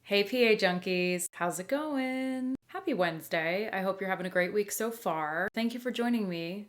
Hey PA Junkies, how's it going? Happy Wednesday. I hope you're having a great week so far. Thank you for joining me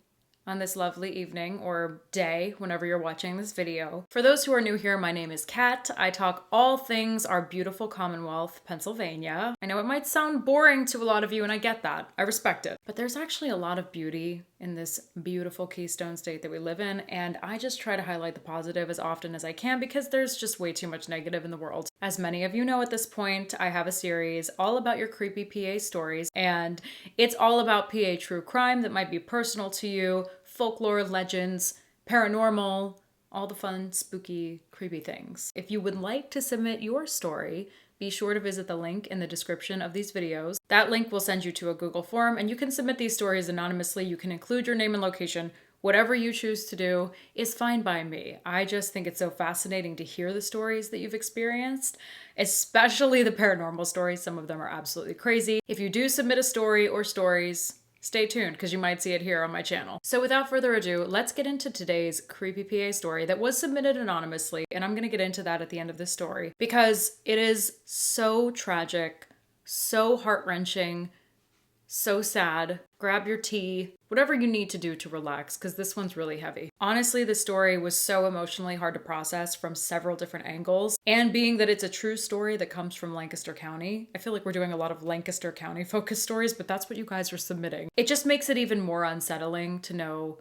on this lovely evening or day whenever you're watching this video. For those who are new here, my name is Kat. I talk all things our beautiful Commonwealth, Pennsylvania. I know it might sound boring to a lot of you and I get that. I respect it. But there's actually a lot of beauty in this beautiful Keystone state that we live in, and I just try to highlight the positive as often as I can because there's just way too much negative in the world. As many of you know at this point, I have a series all about your creepy PA stories, and it's all about PA true crime that might be personal to you, folklore, legends, paranormal, all the fun, spooky, creepy things. If you would like to submit your story, be sure to visit the link in the description of these videos. That link will send you to a Google form, and you can submit these stories anonymously. You can include your name and location. Whatever you choose to do is fine by me. I just think it's so fascinating to hear the stories that you've experienced, especially the paranormal stories. Some of them are absolutely crazy. If you do submit a story or stories, stay tuned because you might see it here on my channel. So without further ado, let's get into today's creepy PA story that was submitted anonymously, and I'm going to get into that at the end of this story because it is so tragic, so heart-wrenching, so sad. Grab your tea, whatever you need to do to relax, because this one's really heavy. Honestly, this story was so emotionally hard to process from several different angles, and being that it's a true story that comes from Lancaster County, I feel like we're doing a lot of Lancaster County focused stories, but that's what you guys are submitting. It just makes it even more unsettling to know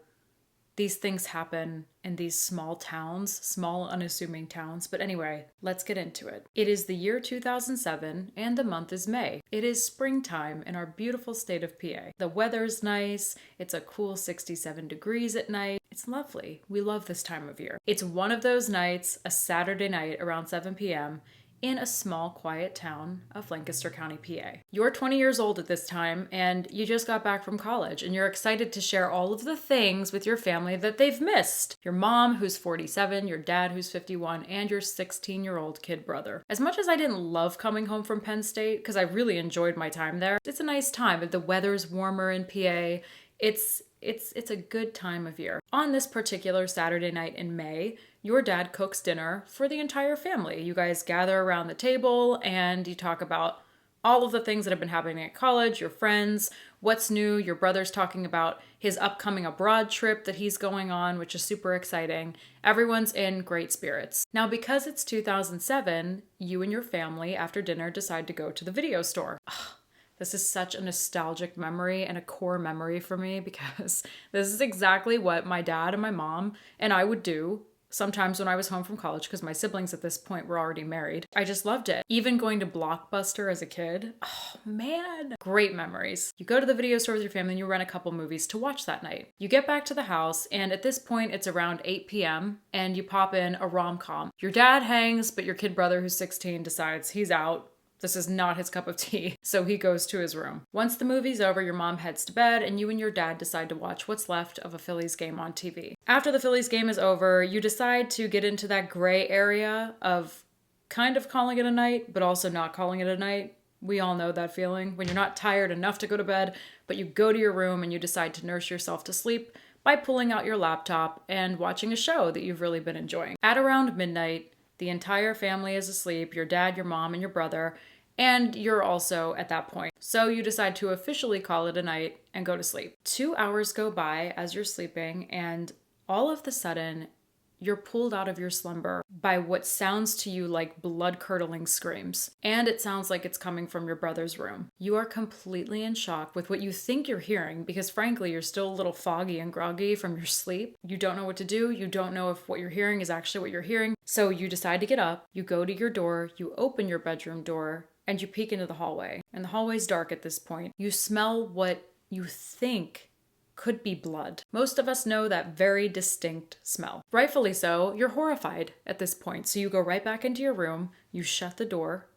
these things happen in these small towns, small unassuming towns. But anyway, let's get into it. It is the year 2007 and the month is May. It is springtime in our beautiful state of PA. The weather's nice. It's a cool 67 degrees at night. It's lovely. We love this time of year. It's one of those nights, a Saturday night around 7 p.m., in a small, quiet town of Lancaster County, PA. You're 20 years old at this time, and you just got back from college, and you're excited to share all of the things with your family that they've missed. Your mom, who's 47, your dad, who's 51, and your 16-year-old kid brother. As much as I didn't love coming home from Penn State, because I really enjoyed my time there, it's a nice time. The weather's warmer in PA. It's a good time of year. On this particular Saturday night in May, your dad cooks dinner for the entire family. You guys gather around the table and you talk about all of the things that have been happening at college, your friends, what's new. Your brother's talking about his upcoming abroad trip that he's going on, which is super exciting. Everyone's in great spirits. Now, because it's 2007, you and your family after dinner decide to go to the video store. This is such a nostalgic memory and a core memory for me because this is exactly what my dad and my mom and I would do sometimes when I was home from college because my siblings at this point were already married. I just loved it. Even going to Blockbuster as a kid. Oh man, great memories. You go to the video store with your family and you rent a couple movies to watch that night. You get back to the house and at this point it's around 8 p.m. and you pop in a rom-com. Your dad hangs, but your kid brother who's 16 decides he's out. This is not his cup of tea, so he goes to his room. Once the movie's over, your mom heads to bed, and you and your dad decide to watch what's left of a Phillies game on TV. After the Phillies game is over, you decide to get into that gray area of kind of calling it a night, but also not calling it a night. We all know that feeling when you're not tired enough to go to bed, but you go to your room and you decide to nurse yourself to sleep by pulling out your laptop and watching a show that you've really been enjoying. At around midnight, the entire family is asleep, your dad, your mom, and your brother, and you're also at that point. So you decide to officially call it a night and go to sleep. 2 hours go by as you're sleeping, and all of the sudden, you're pulled out of your slumber by what sounds to you like blood-curdling screams. And it sounds like it's coming from your brother's room. You are completely in shock with what you think you're hearing because frankly, you're still a little foggy and groggy from your sleep. You don't know what to do. You don't know if what you're hearing is actually what you're hearing. So you decide to get up, you go to your door, you open your bedroom door, and you peek into the hallway. And the hallway's dark at this point. You smell what you think could be blood. Most of us know that very distinct smell. Rightfully so, you're horrified at this point. So you go right back into your room, you shut the door,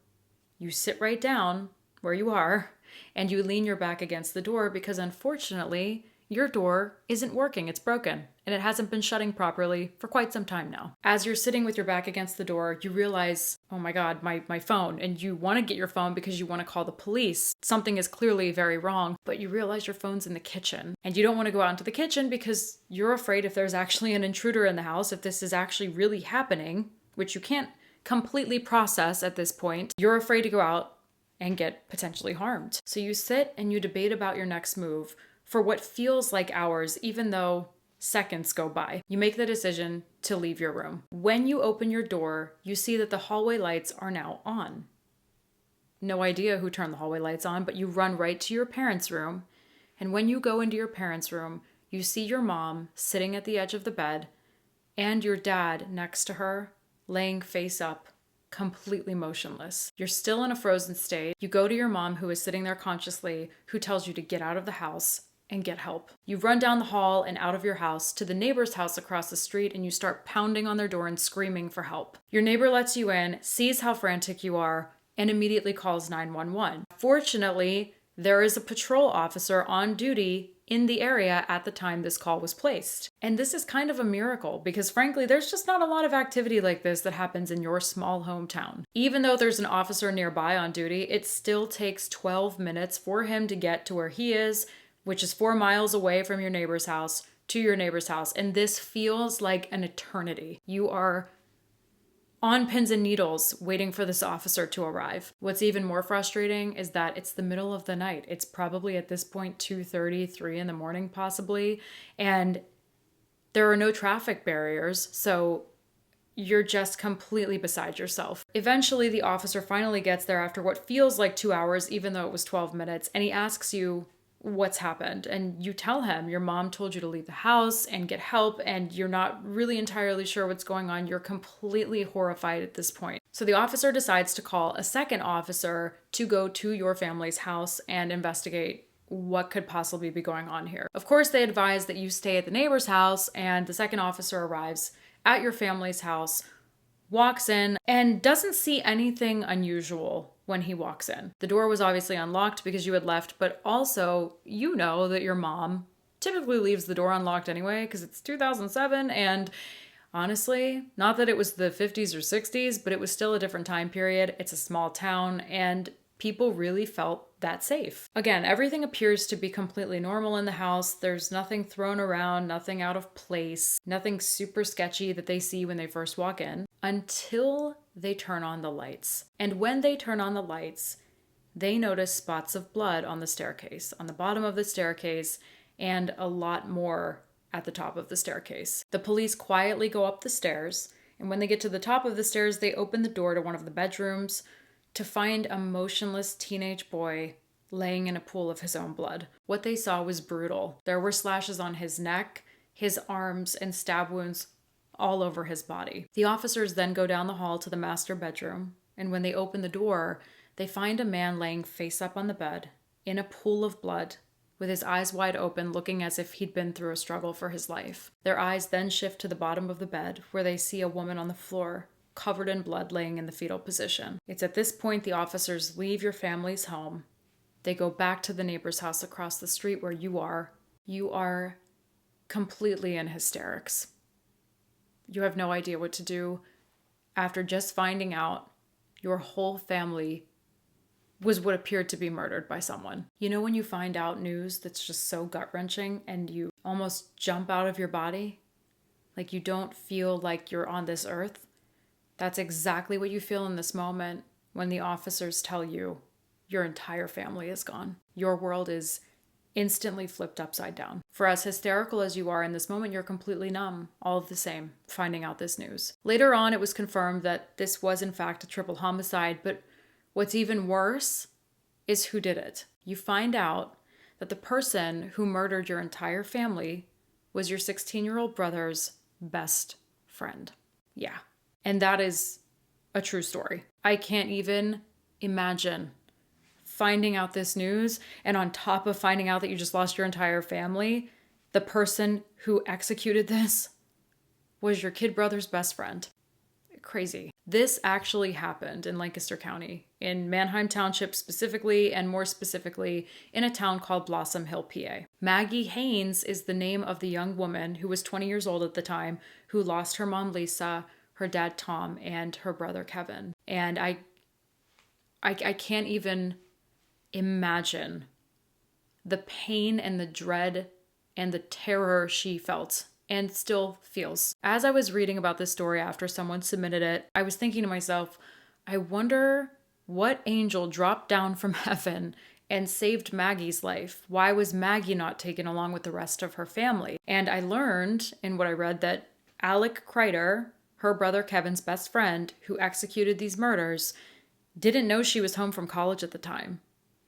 you sit right down where you are, and you lean your back against the door because unfortunately, your door isn't working, it's broken, and it hasn't been shutting properly for quite some time now. As you're sitting with your back against the door, you realize, oh my God, my phone, and you want to get your phone because you want to call the police. Something is clearly very wrong, but you realize your phone's in the kitchen, and you don't want to go out into the kitchen because you're afraid if there's actually an intruder in the house, if this is actually really happening, which you can't completely process at this point. You're afraid to go out and get potentially harmed. So you sit and you debate about your next move for what feels like hours, even though seconds go by. You make the decision to leave your room. When you open your door, you see that the hallway lights are now on. No idea who turned the hallway lights on, but you run right to your parents' room. And when you go into your parents' room, you see your mom sitting at the edge of the bed and your dad next to her, laying face up, completely motionless. You're still in a frozen state. You go to your mom, who is sitting there consciously, who tells you to get out of the house and get help. You run down the hall and out of your house to the neighbor's house across the street, and you start pounding on their door and screaming for help. Your neighbor lets you in, sees how frantic you are, and immediately calls 911. Fortunately, there is a patrol officer on duty in the area at the time this call was placed. And this is kind of a miracle because frankly, there's just not a lot of activity like this that happens in your small hometown. Even though there's an officer nearby on duty, it still takes 12 minutes for him to get to where he is, which is 4 miles away from your neighbor's house, to your neighbor's house. And this feels like an eternity. You are on pins and needles waiting for this officer to arrive. What's even more frustrating is that it's the middle of the night. It's probably at this point 2:30, 3 in the morning possibly, and there are no traffic barriers, so you're just completely beside yourself. Eventually, the officer finally gets there after what feels like 2 hours, even though it was 12 minutes, and he asks you what's happened. And you tell him your mom told you to leave the house and get help, and you're not really entirely sure what's going on. You're completely horrified at this point. So the officer decides to call a second officer to go to your family's house and investigate what could possibly be going on here. Of course, they advise that you stay at the neighbor's house, and the second officer arrives at your family's house, walks in, and doesn't see anything unusual when he walks in. The door was obviously unlocked because you had left, but also you know that your mom typically leaves the door unlocked anyway because it's 2007, and honestly, not that it was the 50s or 60s, but it was still a different time period. It's a small town, and people really felt that safe. Again, everything appears to be completely normal in the house. There's nothing thrown around, nothing out of place, nothing super sketchy that they see when they first walk in, until they turn on the lights. And when they turn on the lights, they notice spots of blood on the staircase, on the bottom of the staircase, and a lot more at the top of the staircase. The police quietly go up the stairs, and when they get to the top of the stairs, they open the door to one of the bedrooms to find a motionless teenage boy laying in a pool of his own blood. What they saw was brutal. There were slashes on his neck, his arms, and stab wounds all over his body. The officers then go down the hall to the master bedroom, and when they open the door, they find a man laying face up on the bed in a pool of blood with his eyes wide open, looking as if he'd been through a struggle for his life. Their eyes then shift to the bottom of the bed, where they see a woman on the floor, covered in blood, laying in the fetal position. It's at this point the officers leave your family's home. They go back to the neighbor's house across the street where you are. You are completely in hysterics. You have no idea what to do after just finding out your whole family was what appeared to be murdered by someone. You know when you find out news that's just so gut-wrenching and you almost jump out of your body? Like you don't feel like you're on this earth? That's exactly what you feel in this moment when the officers tell you your entire family is gone. Your world is instantly flipped upside down. For as hysterical as you are in this moment, you're completely numb, all of the same, finding out this news. Later on, it was confirmed that this was in fact a triple homicide, but what's even worse is who did it. You find out that the person who murdered your entire family was your 16-year-old brother's best friend. Yeah. And that is a true story. I can't even imagine finding out this news, and on top of finding out that you just lost your entire family, the person who executed this was your kid brother's best friend. Crazy. This actually happened in Lancaster County, in Manheim Township specifically, and more specifically in a town called Blossom Hill, PA. Maggie Haines is the name of the young woman who was 20 years old at the time, who lost her mom Lisa, her dad Tom, and her brother Kevin. And I can't even imagine the pain and the dread and the terror she felt and still feels. As I was reading about this story after someone submitted it, I was thinking to myself, I wonder what angel dropped down from heaven and saved Maggie's life. Why was Maggie not taken along with the rest of her family? And I learned in what I read that Alec Kreider, her brother Kevin's best friend, who executed these murders, didn't know she was home from college at the time.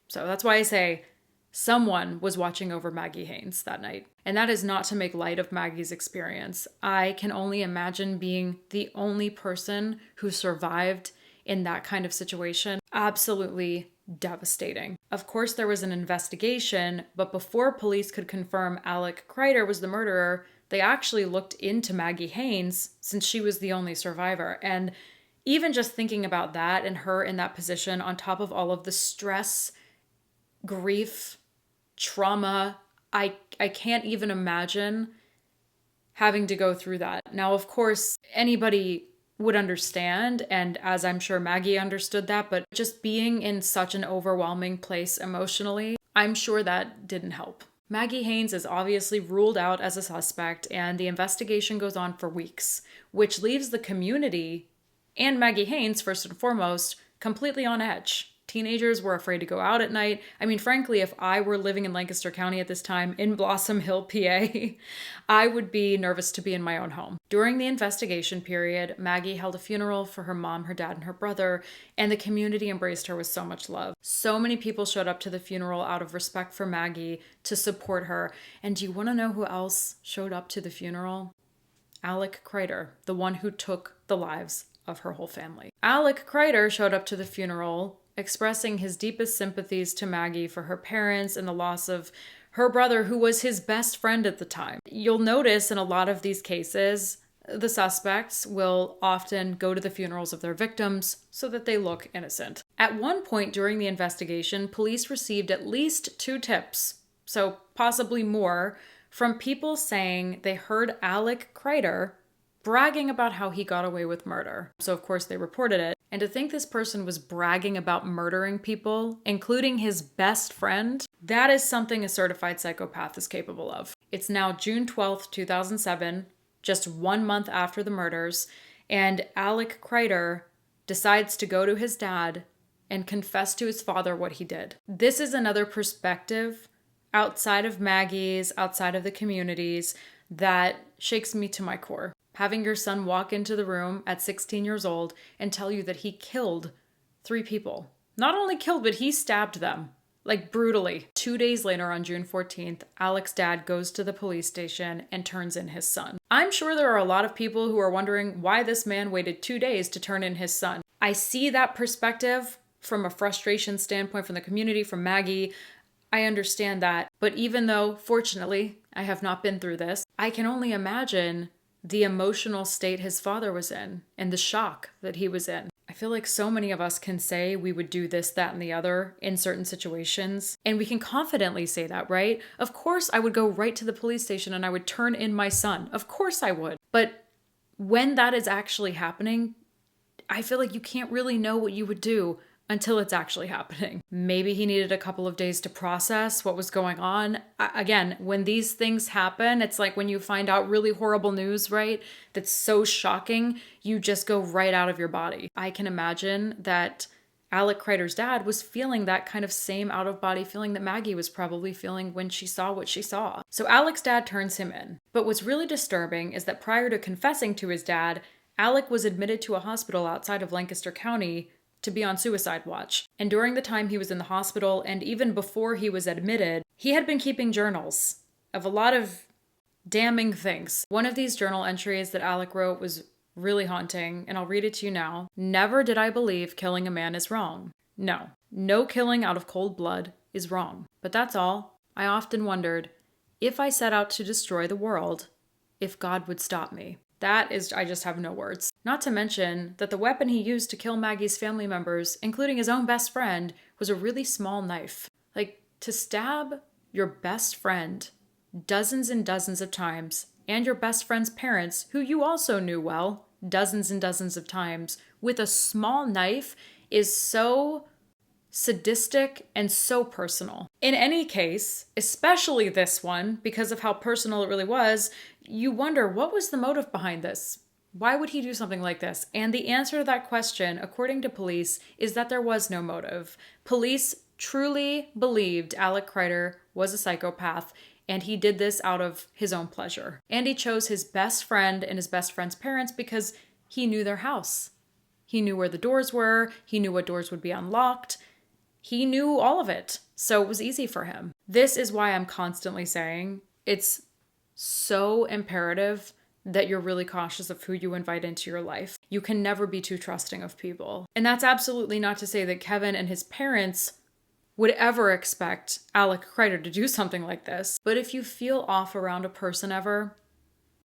So that's why I say someone was watching over Maggie Haines that night. And that is not to make light of Maggie's experience. I can only imagine being the only person who survived in that kind of situation. Absolutely devastating. Of course, there was an investigation, but before police could confirm Alec Kreider was the murderer, they actually looked into Maggie Haines since she was the only survivor. And even just thinking about that and her in that position on top of all of the stress, grief, trauma, I can't even imagine having to go through that. Now, of course, anybody would understand, and as I'm sure Maggie understood that, but just being in such an overwhelming place emotionally, I'm sure that didn't help. Maggie Haines is obviously ruled out as a suspect, and the investigation goes on for weeks, which leaves the community and Maggie Haines, first and foremost, completely on edge. Teenagers were afraid to go out at night. I mean, frankly, if I were living in Lancaster County at this time in Blossom Hill, PA, I would be nervous to be in my own home. During the investigation period, Maggie held a funeral for her mom, her dad, and her brother, and the community embraced her with so much love. So many people showed up to the funeral out of respect for Maggie to support her. And do you want to know who else showed up to the funeral? Alec Kreider, the one who took the lives of her whole family. Alec Kreider showed up to the funeral expressing his deepest sympathies to Maggie for her parents and the loss of her brother, who was his best friend at the time. You'll notice in a lot of these cases, the suspects will often go to the funerals of their victims so that they look innocent. At one point during the investigation, police received at least 2 tips, so possibly more, from people saying they heard Alec Kreider bragging about how he got away with murder. So of course they reported it. And to think this person was bragging about murdering people, including his best friend, that is something a certified psychopath is capable of. It's now June 12th, 2007, just 1 month after the murders, and Alec Kreider decides to go to his dad and confess to his father what he did. This is another perspective outside of Maggie's, outside of the communities, that shakes me to my core. Having your son walk into the room at 16 years old and tell you that he killed 3 people. Not only killed, but he stabbed them. Like brutally. 2 days later on June 14th, Alec's dad goes to the police station and turns in his son. I'm sure there are a lot of people who are wondering why this man waited 2 days to turn in his son. I see that perspective from a frustration standpoint from the community, from Maggie. I understand that. But even though, fortunately, I have not been through this, I can only imagine the emotional state his father was in and the shock that he was in. I feel like so many of us can say we would do this, that, and the other in certain situations. And we can confidently say that, right? Of course, I would go right to the police station and I would turn in my son. Of course I would. But when that is actually happening, I feel like you can't really know what you would do until it's actually happening. Maybe he needed a couple of days to process what was going on. Again, when these things happen, it's like when you find out really horrible news, right? That's so shocking, you just go right out of your body. I can imagine that Alec Kreider's dad was feeling that kind of same out-of-body feeling that Maggie was probably feeling when she saw what she saw. So Alec's dad turns him in. But what's really disturbing is that prior to confessing to his dad, Alec was admitted to a hospital outside of Lancaster County to be on suicide watch. And during the time he was in the hospital, and even before he was admitted, he had been keeping journals of a lot of damning things. One of these journal entries that Alec wrote was really haunting, and I'll read it to you now. Never did I believe killing a man is wrong. No. No killing out of cold blood is wrong. But that's all. I often wondered, if I set out to destroy the world, if God would stop me. That is, I just have no words. Not to mention that the weapon he used to kill Maggie's family members, including his own best friend, was a really small knife. Like, to stab your best friend dozens and dozens of times, and your best friend's parents, who you also knew well, dozens and dozens of times, with a small knife is so sadistic, and so personal. In any case, especially this one, because of how personal it really was, you wonder, what was the motive behind this? Why would he do something like this? And the answer to that question, according to police, is that there was no motive. Police truly believed Alec Kreider was a psychopath, and he did this out of his own pleasure. And he chose his best friend and his best friend's parents because he knew their house. He knew where the doors were. He knew what doors would be unlocked. He knew all of it, so it was easy for him. This is why I'm constantly saying it's so imperative that you're really cautious of who you invite into your life. You can never be too trusting of people. And that's absolutely not to say that Kevin and his parents would ever expect Alec Kreider to do something like this. But if you feel off around a person ever,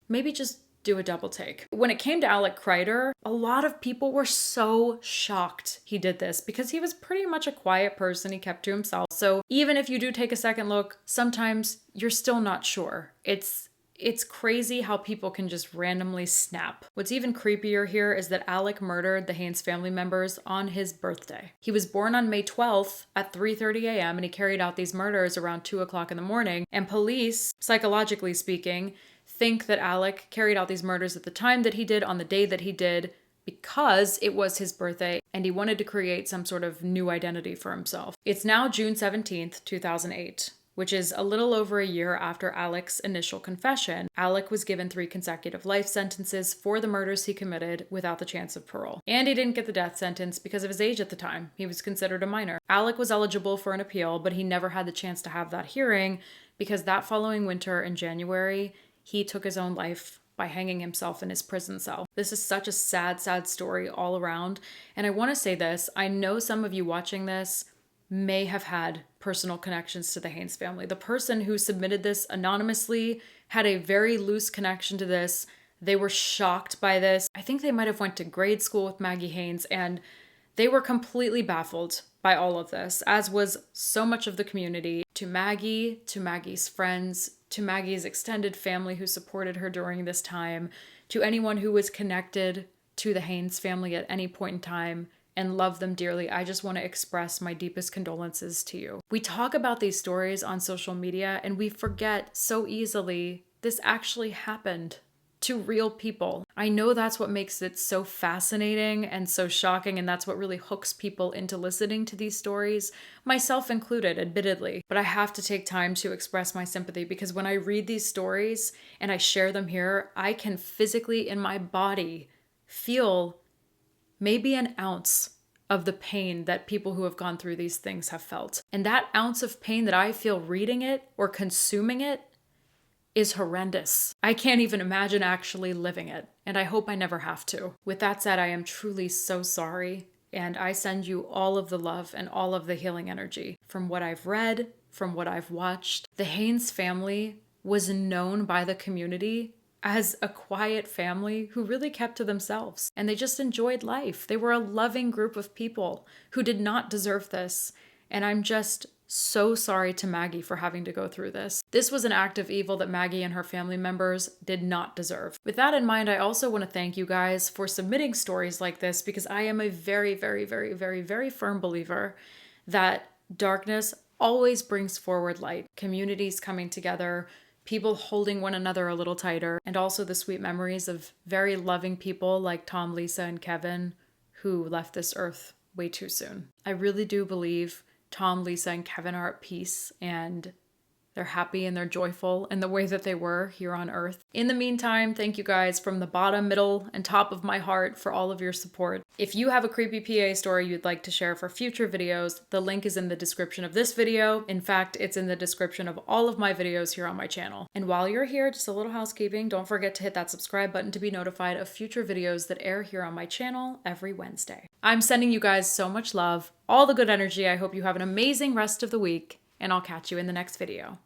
maybe just do a double take. When it came to Alec Kreider, a lot of people were so shocked he did this because he was pretty much a quiet person. He kept to himself. So even if you do take a second look, sometimes you're still not sure. It's crazy how people can just randomly snap. What's even creepier here is that Alec murdered the Haines family members on his birthday. He was born on May 12th at 3:30 a.m. and he carried out these murders around 2 o'clock in the morning. And police, psychologically speaking, think that Alec carried out these murders at the time that he did on the day that he did because it was his birthday and he wanted to create some sort of new identity for himself. It's now June 17th, 2008. Which is a little over a year after Alec's initial confession. Alec was given 3 consecutive life sentences for the murders he committed without the chance of parole. And he didn't get the death sentence because of his age at the time. He was considered a minor. Alec was eligible for an appeal, but he never had the chance to have that hearing because that following winter in January, he took his own life by hanging himself in his prison cell. This is such a sad, sad story all around. And I want to say this, I know some of you watching this may have had personal connections to the Haines family. The person who submitted this anonymously had a very loose connection to this. They were shocked by this. I think they might have went to grade school with Maggie Haines, and they were completely baffled by all of this, as was so much of the community. To Maggie, to Maggie's friends, to Maggie's extended family who supported her during this time, to anyone who was connected to the Haines family at any point in time, and love them dearly, I just want to express my deepest condolences to you. We talk about these stories on social media and we forget so easily this actually happened to real people. I know that's what makes it so fascinating and so shocking, and that's what really hooks people into listening to these stories, myself included, admittedly. But I have to take time to express my sympathy because when I read these stories and I share them here, I can physically in my body feel maybe an ounce of the pain that people who have gone through these things have felt. And that ounce of pain that I feel reading it or consuming it is horrendous. I can't even imagine actually living it, and I hope I never have to. With that said, I am truly so sorry, and I send you all of the love and all of the healing energy. From what I've read, from what I've watched, the Haines family was known by the community as a quiet family who really kept to themselves, and they just enjoyed life. They were a loving group of people who did not deserve this, and I'm just so sorry to Maggie for having to go through this. This was an act of evil that Maggie and her family members did not deserve. With that in mind, I also want to thank you guys for submitting stories like this because I am a very, very, very, very, very firm believer that darkness always brings forward light. Communities coming together, people holding one another a little tighter, and also the sweet memories of very loving people like Tom, Lisa, and Kevin who left this earth way too soon. I really do believe Tom, Lisa, and Kevin are at peace and they're happy and they're joyful in the way that they were here on earth. In the meantime, thank you guys from the bottom, middle, and top of my heart for all of your support. If you have a creepy PA story you'd like to share for future videos, the link is in the description of this video. In fact, it's in the description of all of my videos here on my channel. And while you're here, just a little housekeeping, don't forget to hit that subscribe button to be notified of future videos that air here on my channel every Wednesday. I'm sending you guys so much love, all the good energy. I hope you have an amazing rest of the week, and I'll catch you in the next video.